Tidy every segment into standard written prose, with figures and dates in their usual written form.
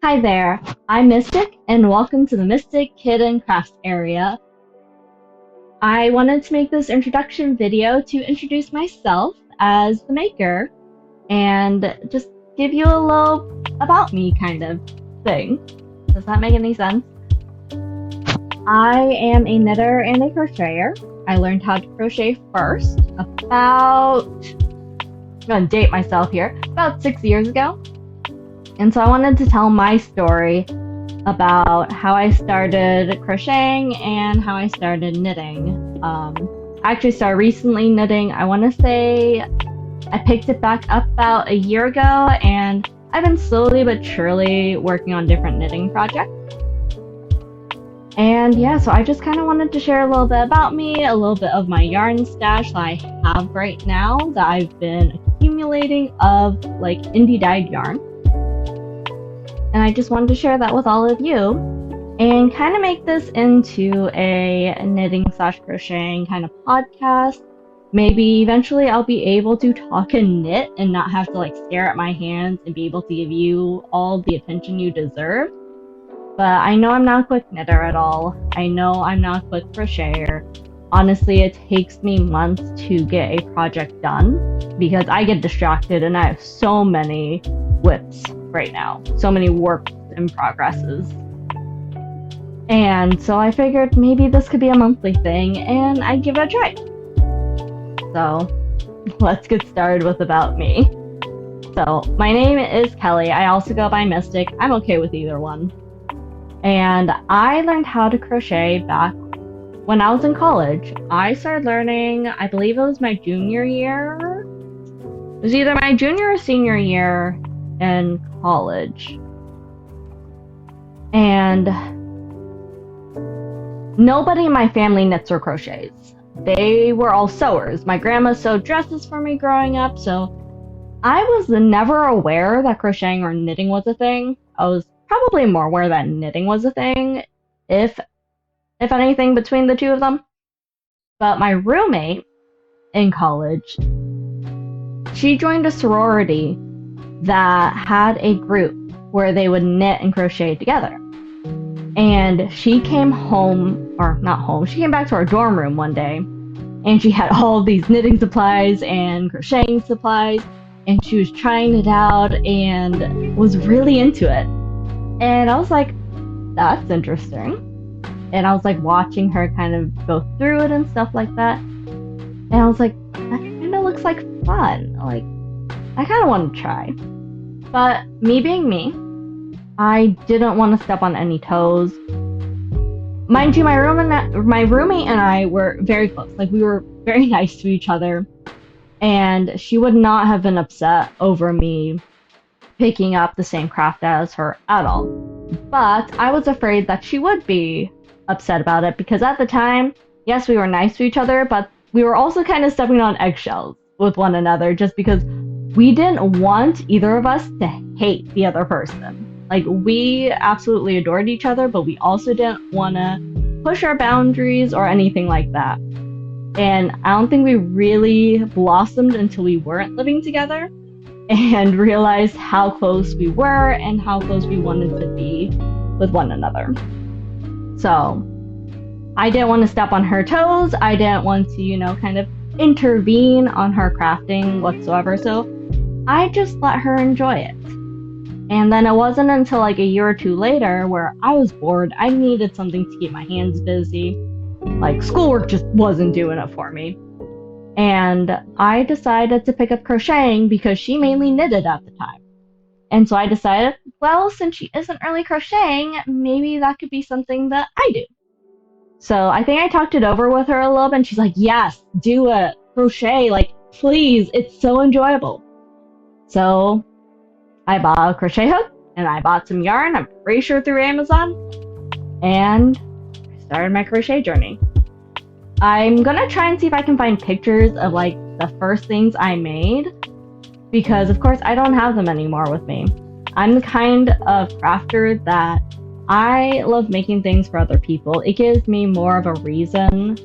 Hi there, I'm Mystic, and welcome to the Mystic Kid and Crafts area. I wanted to make this introduction video to introduce myself as the maker and just give you a little about me kind of thing. Does that make any sense? I am a knitter and a crocheter. I learned how to crochet first I'm gonna date myself here, about 6 years ago. And so I wanted to tell my story about how I started crocheting and how I started knitting. I actually started recently knitting. I want to say I picked it back up about a year ago, and I've been slowly but surely working on different knitting projects. And yeah, so I just kind of wanted to share a little bit about me, a little bit of my yarn stash that I have right now that I've been accumulating of like indie dyed yarn. And I just wanted to share that with all of you and kind of make this into a knitting slash crocheting kind of podcast. Maybe eventually I'll be able to talk and knit and not have to like stare at my hands and be able to give you all the attention you deserve. But I know I'm not a quick knitter at all. I know I'm not a quick crocheter. Honestly, it takes me months to get a project done because I get distracted and I have so many whips right now, so many works in progresses. And so I figured maybe this could be a monthly thing and I'd give it a try. So let's get started with about me. So my name is Kelly. I also go by Mystic. I'm okay with either one. And I learned how to crochet back when I was in college. I started learning, I believe it was my junior year. It was either my junior or senior year in college. And nobody in my family knits or crochets. They were all sewers. My grandma sewed dresses for me growing up, so I was never aware that crocheting or knitting was a thing. I was probably more aware that knitting was a thing, if anything, between the two of them. But my roommate in college, she joined a sorority that had a group where they would knit and crochet together. And she came home, or not home, she came back to our dorm room one day, and she had all of these knitting supplies and crocheting supplies, and she was trying it out and was really into it. And I was like, that's interesting. And I was like watching her kind of go through it and stuff like that. And I was like, that kind of looks like fun. Like, I kind of want to try. But me being me, I didn't want to step on any toes. Mind you, my roommate and I were very close. Like, we were very nice to each other. And she would not have been upset over me picking up the same craft as her at all. But I was afraid that she would be upset about it because at the time, yes, we were nice to each other, but we were also kind of stepping on eggshells with one another just because we didn't want either of us to hate the other person. Like, we absolutely adored each other, but we also didn't want to push our boundaries or anything like that. And I don't think we really blossomed until we weren't living together and realized how close we were and how close we wanted to be with one another. So I didn't want to step on her toes. I didn't want to, kind of intervene on her crafting whatsoever. So I just let her enjoy it. And then it wasn't until like a year or two later where I was bored. I needed something to keep my hands busy. Like, schoolwork just wasn't doing it for me. And I decided to pick up crocheting because she mainly knitted at the time. And so I decided, well, since she isn't really crocheting, maybe that could be something that I do. So I think I talked it over with her a little bit, and she's like, yes, do it. Crochet, like, please, it's so enjoyable. So I bought a crochet hook, and I bought some yarn, I'm pretty sure through Amazon, and I started my crochet journey. I'm gonna try and see if I can find pictures of like the first things I made because of course I don't have them anymore with me. I'm the kind of crafter that I love making things for other people. It gives me more of a reason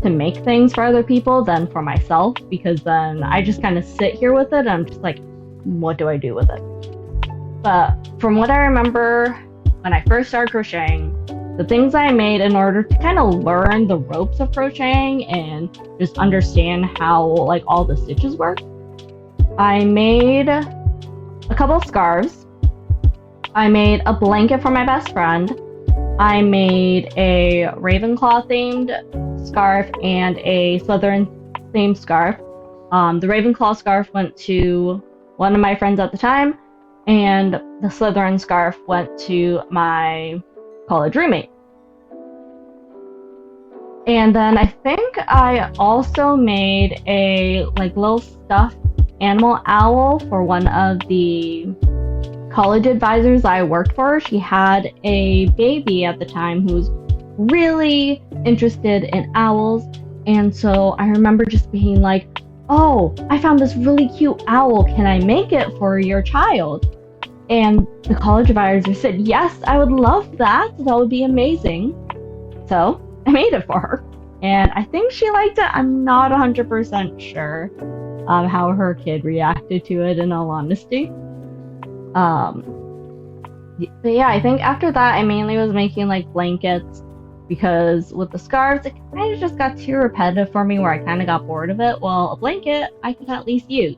to make things for other people than for myself because then I just kind of sit here with it and I'm just like, what do I do with it? But from what I remember when I first started crocheting, the things I made in order to kind of learn the ropes of crocheting and just understand how like all the stitches work, I made a couple of scarves. I made a blanket for my best friend. I made a Ravenclaw themed scarf and a Slytherin themed scarf. The Ravenclaw scarf went to one of my friends at the time, and the Slytherin scarf went to my college roommate. And then I think I also made a like little stuffed animal owl for one of the college advisors I worked for. She had a baby at the time who was really interested in owls, and so I remember just being like, oh, I found this really cute owl, can I make it for your child? And the college advisor said, yes, I would love that, that would be amazing. So I made it for her, and I think she liked it. I'm not 100% sure how her kid reacted to it, in all honesty. But yeah, I think after that I mainly was making like blankets, because with the scarves it kind of just got too repetitive for me where I kind of got bored of it. Well, a blanket I could at least use.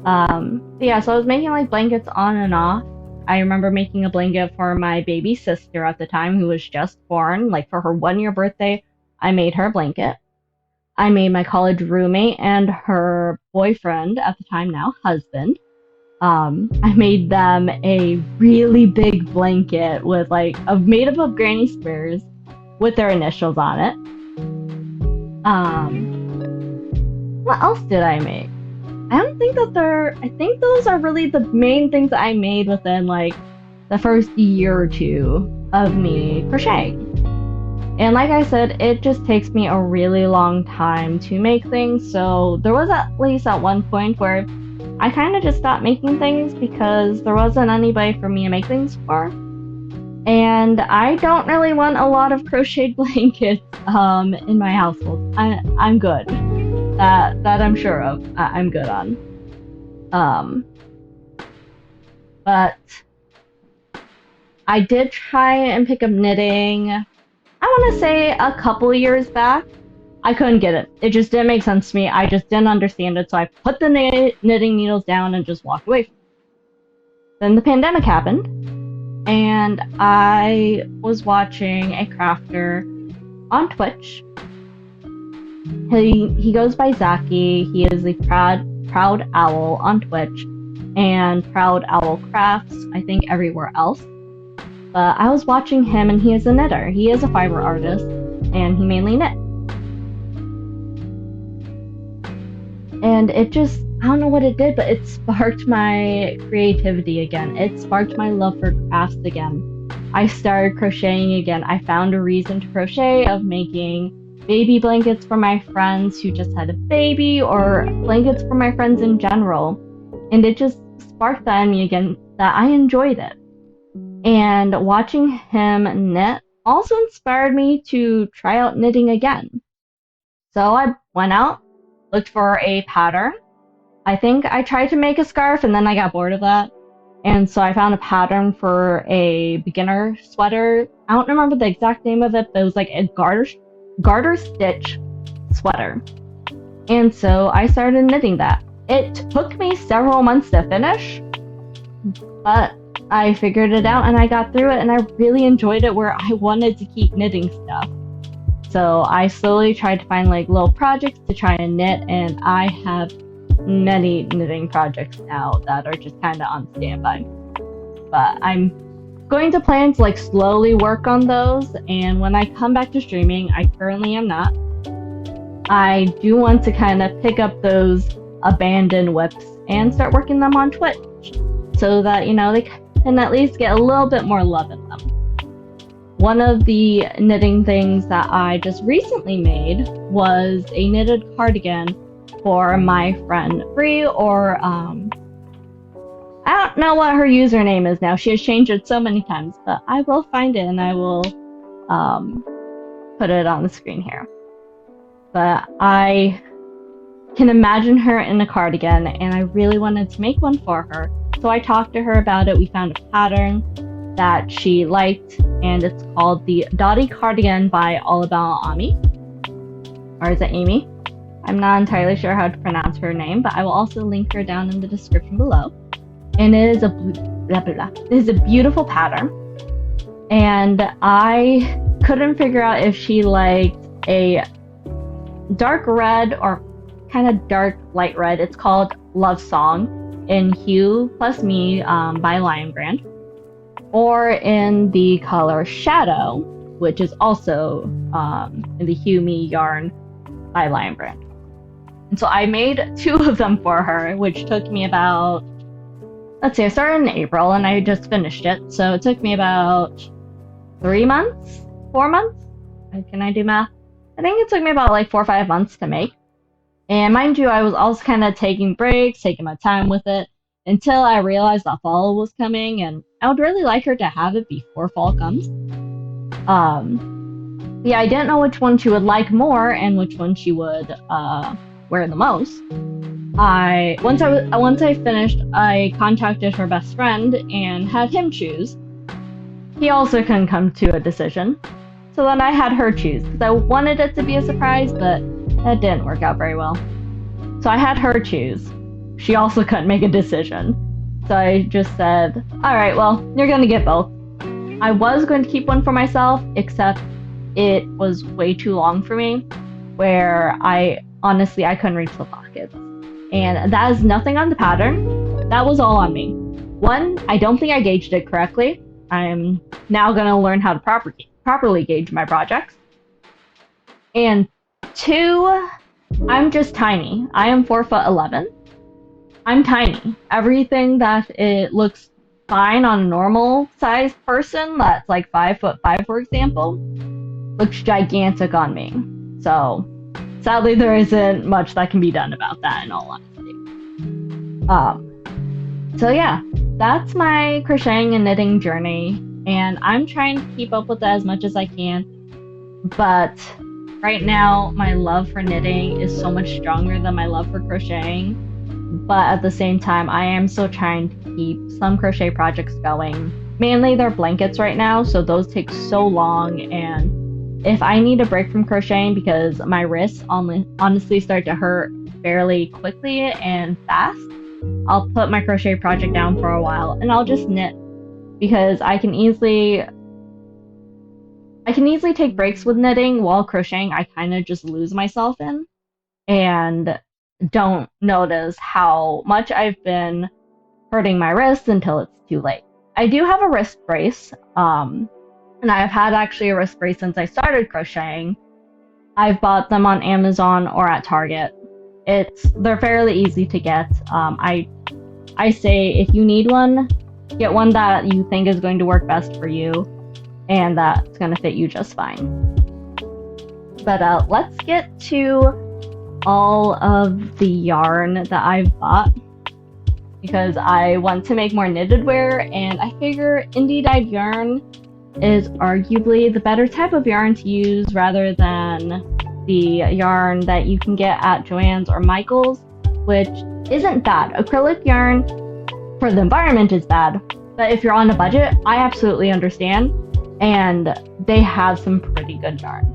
But yeah, so I was making like blankets on and off. I remember making a blanket for my baby sister at the time who was just born. Like for her 1 year birthday, I made her a blanket. I made my college roommate and her boyfriend at the time, now husband. I made them a really big blanket with like made up of granny squares with their initials on it. What else did I make? I don't think that I think those are really the main things that I made within like the first year or two of me crocheting. And like I said, it just takes me a really long time to make things, so there was at least at one point where I kind of just stopped making things because there wasn't anybody for me to make things for. And I don't really want a lot of crocheted blankets in my household. I'm good. That I'm sure of. I'm good on. But I did try and pick up knitting, I want to say a couple years back. I couldn't get it. It just didn't make sense to me. I just didn't understand it, so I put the knitting needles down and just walked away from it. Then the pandemic happened, and I was watching a crafter on Twitch. He goes by Zaki. He is the Proud Owl on Twitch, and Proud Owl Crafts, I think, everywhere else. But I was watching him, and he is a knitter. He is a fiber artist, and he mainly knits. And it just, I don't know what it did, but it sparked my creativity again. It sparked my love for crafts again. I started crocheting again. I found a reason to crochet, of making baby blankets for my friends who just had a baby, or blankets for my friends in general. And it just sparked that in me again, that I enjoyed it. And watching him knit also inspired me to try out knitting again. So I went out, looked for a pattern. I think I tried to make a scarf and then I got bored of that. And so I found a pattern for a beginner sweater. I don't remember the exact name of it, but it was like a garter stitch sweater. And so I started knitting that. It took me several months to finish, but I figured it out and I got through it, and I really enjoyed it where I wanted to keep knitting stuff. So I slowly tried to find like little projects to try and knit, and I have many knitting projects now that are just kind of on standby. But I'm going to plan to like slowly work on those, and when I come back to streaming, I currently am not. I do want to kind of pick up those abandoned whips and start working them on Twitch, so that, you know, they can at least get a little bit more love in them. One of the knitting things that I just recently made was a knitted cardigan for my friend Bree, or I don't know what her username is now. She has changed it so many times, but I will find it and I will put it on the screen here. But I can imagine her in a cardigan, and I really wanted to make one for her. So I talked to her about it. We found a pattern that she liked, and it's called the Dotty Cardigan by All About Ami. Or is it Amy? I'm not entirely sure how to pronounce her name, but I will also link her down in the description below. And it is a beautiful pattern. And I couldn't figure out if she liked a dark red or kind of dark light red. It's called Love Song in Hue Plus Me by Lion Brand, or in the color Shadow, which is also in the Hue Me yarn by Lion Brand. And so I made 2 of them for her, which took me about, let's see, I started in April and I just finished it. So it took me about 3 months, 4 months. Can I do math? I think it took me about like 4 or 5 months to make. And mind you, I was also kind of taking breaks, taking my time with it until I realized that fall was coming, and I would really like her to have it before fall comes. Yeah, I didn't know which one she would like more and which one she would wear the most. Once I finished, I contacted her best friend and had him choose. He also couldn't come to a decision, so then I had her choose because I wanted it to be a surprise, but that didn't work out very well. So I had her choose. She also couldn't make a decision, so I just said, all right, well, you're gonna get both. I was going to keep one for myself, except it was way too long for me, where I couldn't reach the pockets. And that is nothing on the pattern. That was all on me. 1, I don't think I gauged it correctly. I'm now going to learn how to properly gauge my projects. And 2, I'm just tiny. I am 4'11". I'm tiny. Everything that it looks fine on a normal sized person that's like 5'5", for example, looks gigantic on me. So sadly, there isn't much that can be done about that, in all honesty. So yeah, that's my crocheting and knitting journey, and I'm trying to keep up with it as much as I can. But right now, my love for knitting is so much stronger than my love for crocheting. But at the same time, I am still trying to keep some crochet projects going. Mainly they're blankets right now, so those take so long, and if I need a break from crocheting because my wrists honestly start to hurt fairly quickly and fast, I'll put my crochet project down for a while and I'll just knit, because I can easily take breaks with knitting while crocheting. I kind of just lose myself in and don't notice how much I've been hurting my wrists until it's too late. I do have a wrist brace, and I've had actually a wrist brace since I started crocheting. I've bought them on Amazon or at Target. They're fairly easy to get. I say if you need one, get one that you think is going to work best for you and that's going to fit you just fine. But let's get to all of the yarn that I've bought, because I want to make more knitted wear, and I figure indie dyed yarn is arguably the better type of yarn to use rather than the yarn that you can get at Joann's or Michael's, which isn't bad. Acrylic yarn for the environment is bad, but if you're on a budget, I absolutely understand, and they have some pretty good yarn.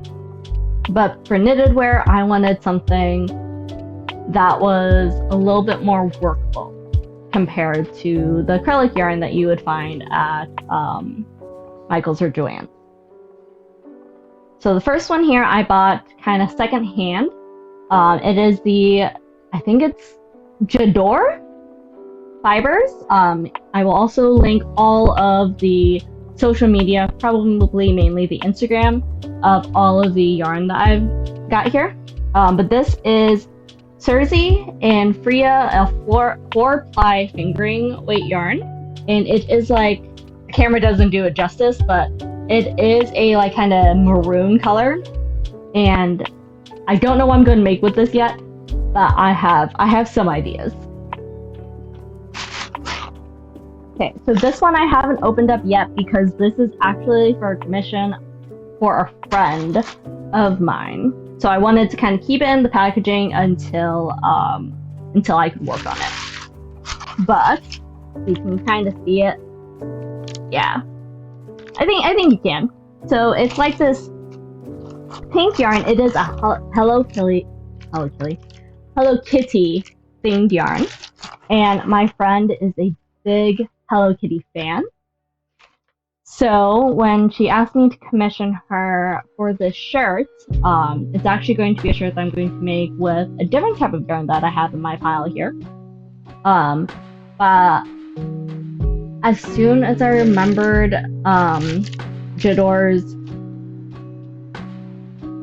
But for knitted wear, I wanted something that was a little bit more workable compared to the acrylic yarn that you would find at Michael's or Joann's. So the first one here I bought kind of secondhand. It is I think it's J'adore fibers. I will also link all of the social media, probably mainly the Instagram, of all of the yarn that I've got here. But this is Cersei and Freya, a 4-ply fingering weight yarn, and it is like, the camera doesn't do it justice, but it is a like kind of maroon color, and I don't know what I'm going to make with this yet, but I have some ideas. Okay, so this one I haven't opened up yet because this is actually for a commission for a friend of mine. So I wanted to kind of keep it in the packaging until I could work on it. But You can kind of see it. Yeah, I think you can. So it's like this pink yarn. It is a Hello Kitty themed yarn, and my friend is a big Hello Kitty fan. So when she asked me to commission her for this shirt, it's actually going to be a shirt that I'm going to make with a different type of yarn that I have in my pile here. But as soon as I remembered Jador's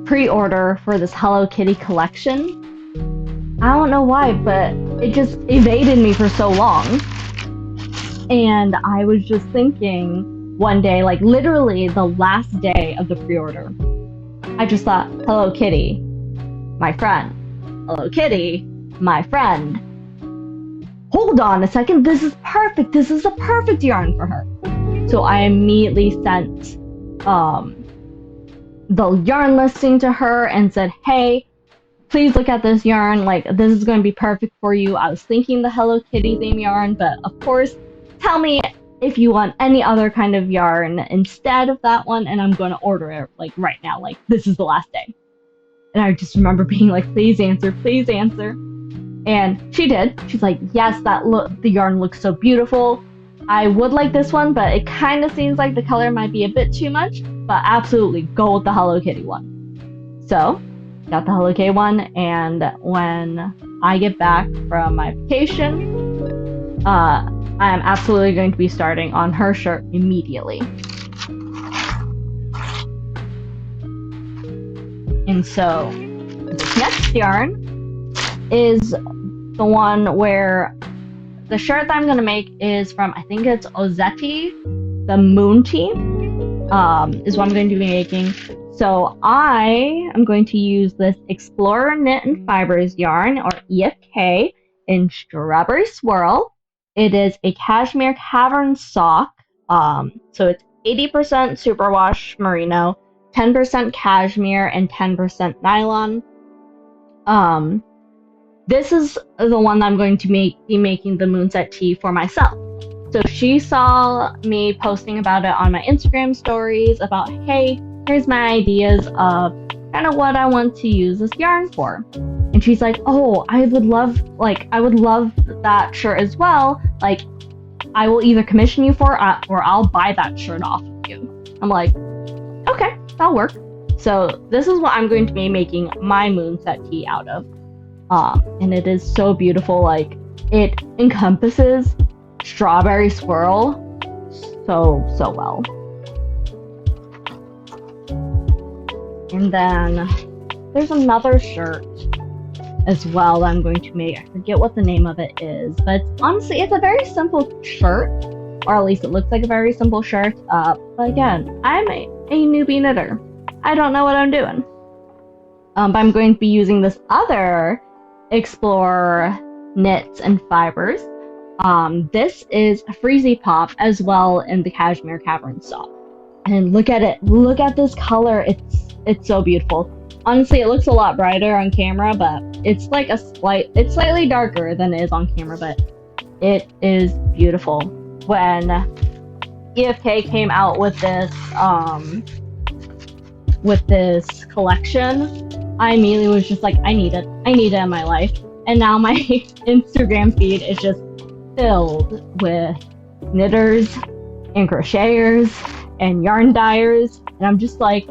pre-order for this Hello Kitty collection, I don't know why, but it just evaded me for so long. And I was just thinking one day, like literally the last day of the pre-order, I just thought, Hello Kitty, my friend. Hello Kitty, my friend. Hold on a second, this is perfect. This is the perfect yarn for her. So I immediately sent the yarn listing to her and said, hey, please look at this yarn. Like, this is going to be perfect for you. I was thinking the Hello Kitty theme yarn, but of course, tell me if you want any other kind of yarn instead of that one, and I'm going to order it like right now. Like, this is the last day. And I just remember being like, please answer, please answer. And she did. She's like, yes, the yarn looks so beautiful. I would like this one, but it kind of seems like the color might be a bit too much, but absolutely go with the Hello Kitty one. So, got the Hello Kitty one, and when I get back from my vacation, I'm absolutely going to be starting on her shirt immediately. And so, this next yarn is the one where the shirt that I'm going to make is from, I think it's Ozeti, the Moon Tea, is what I'm going to be making. So I am going to use this Explorer Knit and Fibers yarn, or EFK, in Strawberry Swirl. It is a cashmere cavern sock. So it's 80% superwash merino, 10% cashmere, and 10% nylon. This is the one that I'm going to be making the moonset tee for myself. So she saw me posting about it on my Instagram stories about, hey, here's my ideas of kind of what I want to use this yarn for. And she's like, oh, I would love that shirt as well. Like, I will either commission you for it or I'll buy that shirt off of you. I'm like, okay, that'll work. So this is what I'm going to be making my moonset tee out of. And it is so beautiful. Like, it encompasses Strawberry Swirl so well. And then there's another shirt as well that I'm going to make. I forget what the name of it is, but honestly, it's a very simple shirt, or at least it looks like a very simple shirt. But again, I'm a newbie knitter. I don't know what I'm doing. But I'm going to be using this other Explorer Knits and Fibers. This is a Freezy Pop as well in the Cashmere Cavern sock. And look at it. Look at this color. It's so beautiful. Honestly, it looks a lot brighter on camera, but it's like it's slightly darker than it is on camera, but it is beautiful. When EFK came out with this collection, I immediately was just like, I need it in my life. And now my Instagram feed is just filled with knitters and crocheters and yarn dyers, and I'm just like,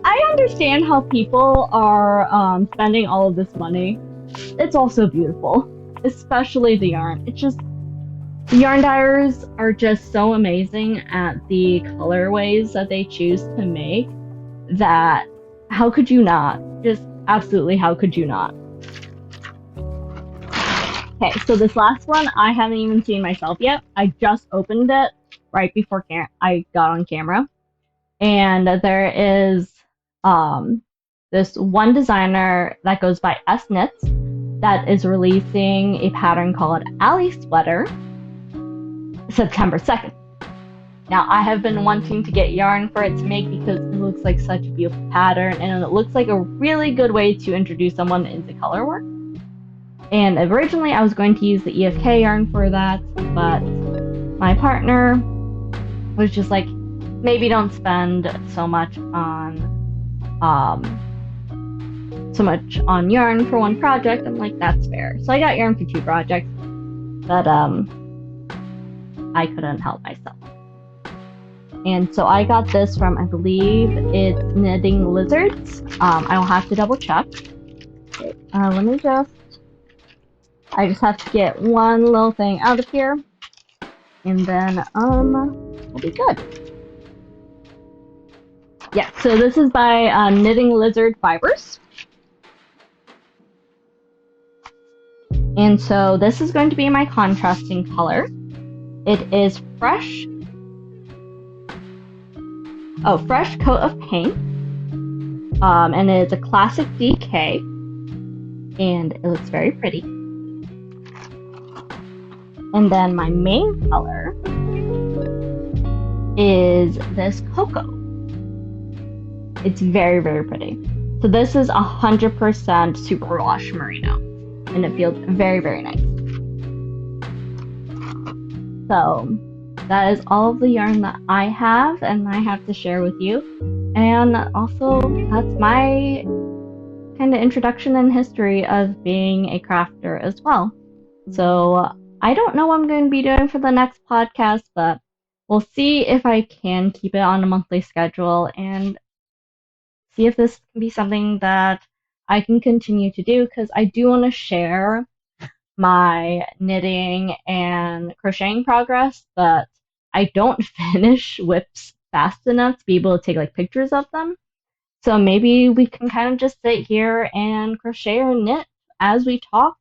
I understand how people are spending all of this money. It's also beautiful, especially the yarn. The yarn dyers are just so amazing at the colorways that they choose to make that how could you not? Just absolutely, how could you not? Okay, so this last one I haven't even seen myself yet. I just opened it right before I got on camera. And there is this one designer that goes by S Knits that is releasing a pattern called Alley Sweater September 2nd. Now, I have been wanting to get yarn for it to make because it looks like such a beautiful pattern, and it looks like a really good way to introduce someone into color work. And originally I was going to use the EFK yarn for that, but my partner was just like, maybe don't spend so much on yarn for one project. I'm like, that's fair. So I got yarn for two projects, but I couldn't help myself. And so I got this from, I believe it's Knitting Lizards. I will have to double check. I just have to get one little thing out of here, and then we'll be good. Yeah, so this is by Knitting Lizard Fibers. And so this is going to be my contrasting color. It is fresh coat of paint. And it's a classic DK, and it looks very pretty. And then my main color is this cocoa. It's very, very pretty. So this is 100% superwash merino, and it feels very, very nice. So that is all of the yarn that I have and I have to share with you. And also, that's my kind of introduction and history of being a crafter as well. So I don't know what I'm going to be doing for the next podcast, but we'll see if I can keep it on a monthly schedule and see if this can be something that I can continue to do, because I do want to share my knitting and crocheting progress, but I don't finish whips fast enough to be able to take like pictures of them. So maybe we can kind of just sit here and crochet or knit as we talk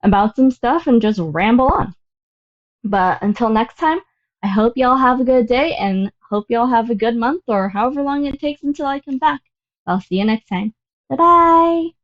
about some stuff and just ramble on. But until next time, I hope y'all have a good day and hope y'all have a good month or however long it takes until I come back. I'll see you next time. Bye bye!